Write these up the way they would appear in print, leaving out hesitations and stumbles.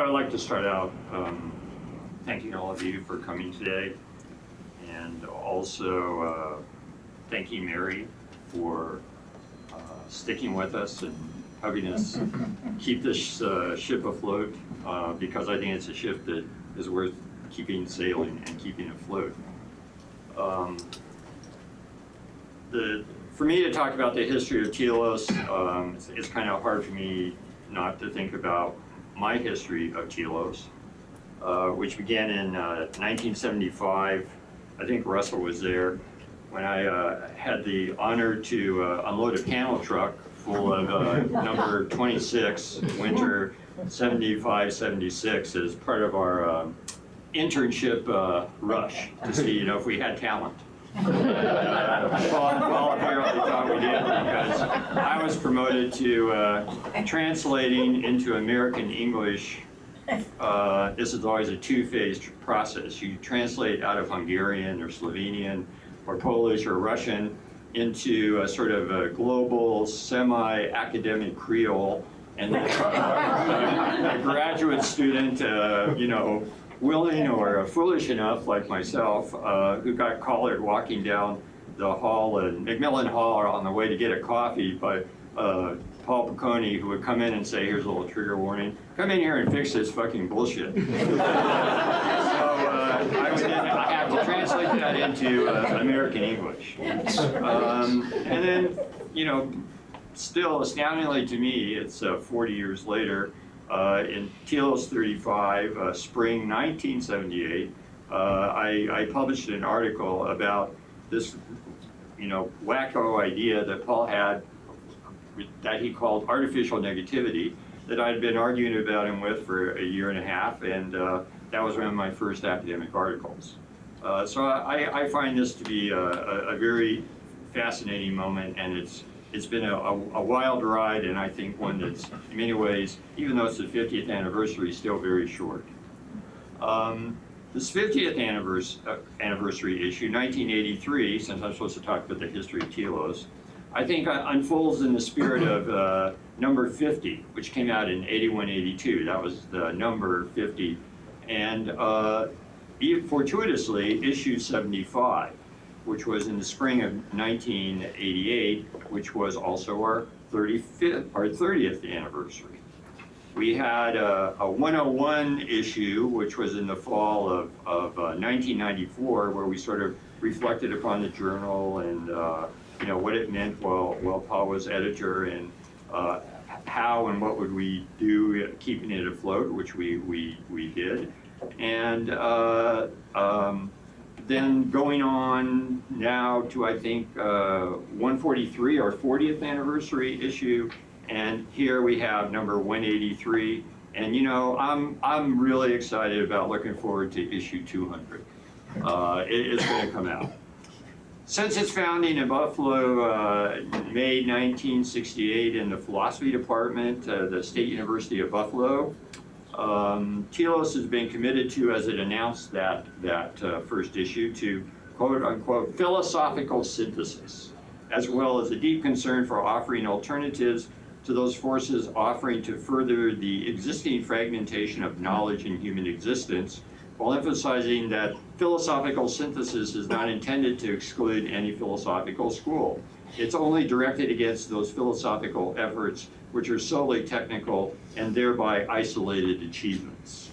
I'd like to start out thanking all of you for coming today, and also thanking Mary for sticking with us and helping us keep this ship afloat, because I think it's a ship that is worth keeping sailing and keeping afloat. For me to talk about the history of Telos, it's kind of hard for me not to think about my history of Telos, which began in 1975. I think Russell was there when I had the honor to unload a panel truck full of number 26, winter 75-76, as part of our internship rush to see, if we had talent. Paul apparently thought we did, because I was promoted to translating into American English. This is always a two-phase process. You translate out of Hungarian or Slovenian or Polish or Russian into a sort of a global semi-academic Creole, and then a graduate student, willing or foolish enough, like myself, who got collared walking down the hall in Macmillan Hall on the way to get a coffee by Paul Piccone, who would come in and say, "Here's a little trigger warning, come in here and fix this fucking bullshit." So I have to translate that into American English. And then, still astoundingly to me, it's 40 years later, in Telos 35, spring 1978, I published an article about this, wacko idea that Paul had, that he called artificial negativity, that I'd been arguing about him with for a year and a half, and that was one of my first academic articles. So I find this to be a very fascinating moment, and it's been a wild ride, and I think one that's, in many ways, even though it's the 50th anniversary, still very short. This 50th anniversary issue, 1983, since I'm supposed to talk about the history of Telos, I think unfolds in the spirit of number 50, which came out in 81-82. That was the number 50. And fortuitously, issue 75, which was in the spring of 1988, which was also our 30th anniversary. We had a 101 issue, which was in the fall of 1994, where we sort of reflected upon the journal and what it meant while Paul was editor, and how and what would we do keeping it afloat, which we did. And then going on now to, I think, 143, our 40th anniversary issue, and here we have number 183. And I'm really excited about, looking forward to issue 200. It's going to come out. Since its founding in Buffalo, May 1968, in the philosophy department, the State University of Buffalo, Telos has been committed to, as it announced that first issue, to quote unquote philosophical synthesis, as well as a deep concern for offering alternatives to those forces offering to further the existing fragmentation of knowledge in human existence, while emphasizing that philosophical synthesis is not intended to exclude any philosophical school. It's only directed against those philosophical efforts which are solely technical and thereby isolated achievements.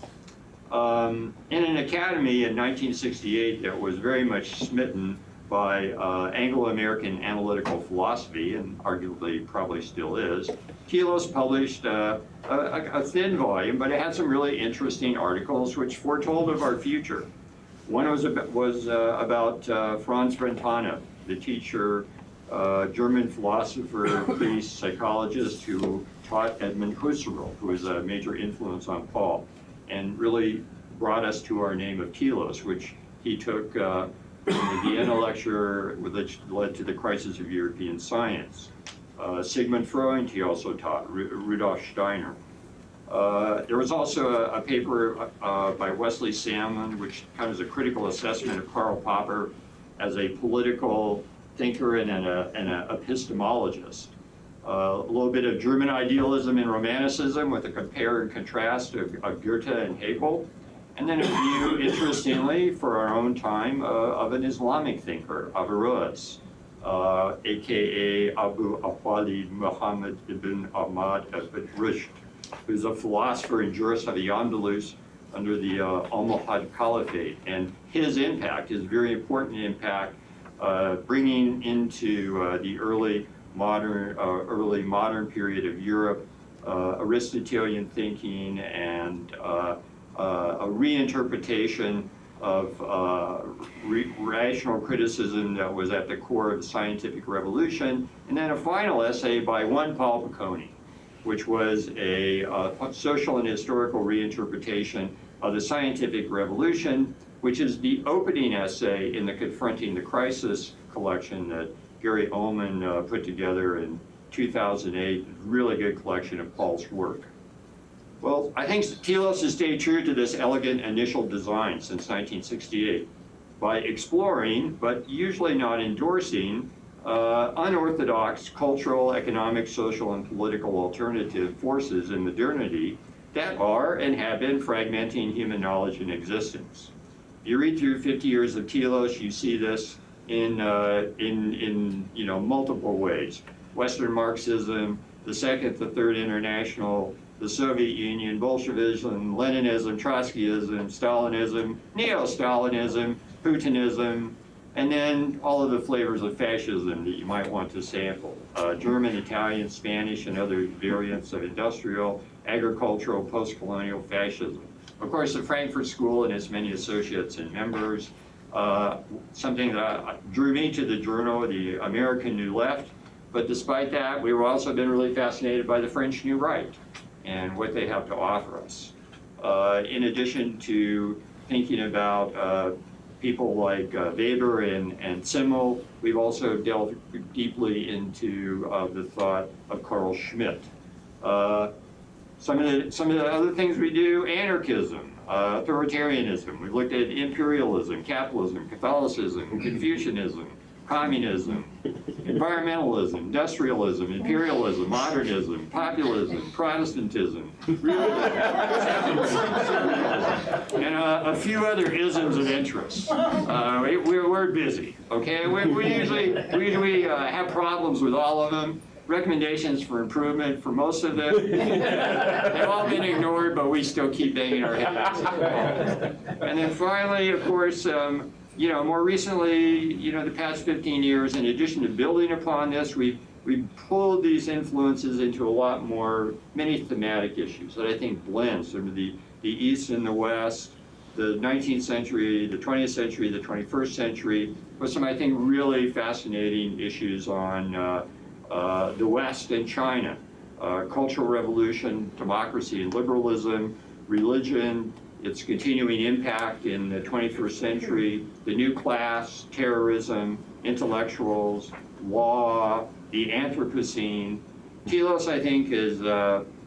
In an academy in 1968 that was very much smitten by Anglo-American analytical philosophy, and arguably probably still is, Telos published a thin volume, but it had some really interesting articles which foretold of our future. One was about Franz Brentano, the teacher, German philosopher, priest, psychologist, who taught Edmund Husserl, who was a major influence on Paul, and really brought us to our name of Telos, which he took from the Vienna lecture, which led to the crisis of European science. Sigmund Freud, he also taught, Rudolf Steiner. There was also a paper by Wesley Salmon, which kind of is a critical assessment of Karl Popper as a political thinker and an epistemologist. a little bit of German idealism and romanticism with a compare and contrast of Goethe and Hegel, and then a view, interestingly, for our own time, of an Islamic thinker, Averroes, aka Abu Walid Muhammad ibn Ahmad ibn Rushd, who's a philosopher and jurist of the Andalus under the Almohad Caliphate. And his impact, his very important impact, bringing into the early modern period of Europe, Aristotelian thinking and a reinterpretation of rational criticism that was at the core of the scientific revolution, and then a final essay by one Paul Picconi, which was a social and historical reinterpretation of the scientific revolution, which is the opening essay in the Confronting the Crisis collection that Gary Ullman put together in 2008, really good collection of Paul's work. Well, I think Telos has stayed true to this elegant initial design since 1968 by exploring, but usually not endorsing, unorthodox cultural, economic, social, and political alternative forces in modernity that are and have been fragmenting human knowledge and existence. If you read through 50 years of Telos, you see this in multiple ways. Western Marxism, the Second, the Third International, the Soviet Union, Bolshevism, Leninism, Trotskyism, Stalinism, Neo-Stalinism, Putinism, and then all of the flavors of fascism that you might want to sample. German, Italian, Spanish, and other variants of industrial, agricultural, post-colonial fascism. Of course, the Frankfurt School and its many associates and members, something that drew me to the journal, the American New Left, but despite that, we've also been really fascinated by the French New Right and what they have to offer us. In addition to thinking about people like Weber and Simmel, we've also delved deeply into the thought of Carl Schmitt. Some of the other things we do: anarchism, authoritarianism. We've looked at imperialism, capitalism, Catholicism, Confucianism, communism, environmentalism, industrialism, imperialism, modernism, populism, Protestantism, and a few other isms of interest. We're busy, okay? We usually have problems with all of them. Recommendations for improvement for most of them. They've all been ignored, but we still keep banging our heads. And then finally, of course, more recently, the past 15 years, in addition to building upon this, we've pulled these influences into a lot more, many thematic issues that I think blend sort of the East and the West, the 19th century, the 20th century, the 21st century, with some, I think, really fascinating issues on the West and China, cultural revolution, democracy and liberalism, religion, its continuing impact in the 21st century, the new class, terrorism, intellectuals, law, the Anthropocene. Telos, I think, is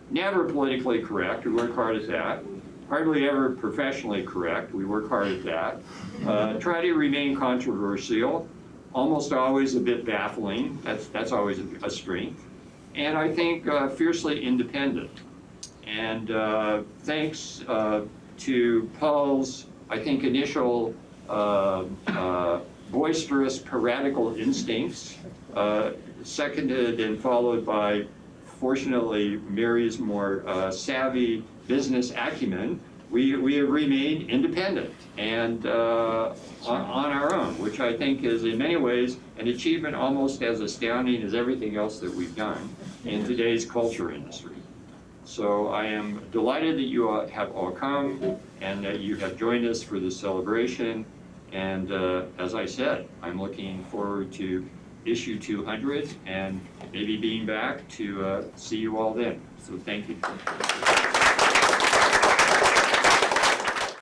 never politically correct. We work hard at that. Hardly ever professionally correct. We work hard at that. Try to remain controversial. Almost always a bit baffling. That's always a strength. And I think fiercely independent. And thanks to Paul's, I think, initial boisterous piratical instincts, seconded and followed by, fortunately, Mary's more savvy business acumen, we have remained independent and on our own, which I think is in many ways an achievement almost as astounding as everything else that we've done in today's culture industry. So I am delighted that you have all come and that you have joined us for this celebration. And as I said, I'm looking forward to issue 200 and maybe being back to see you all then. So thank you.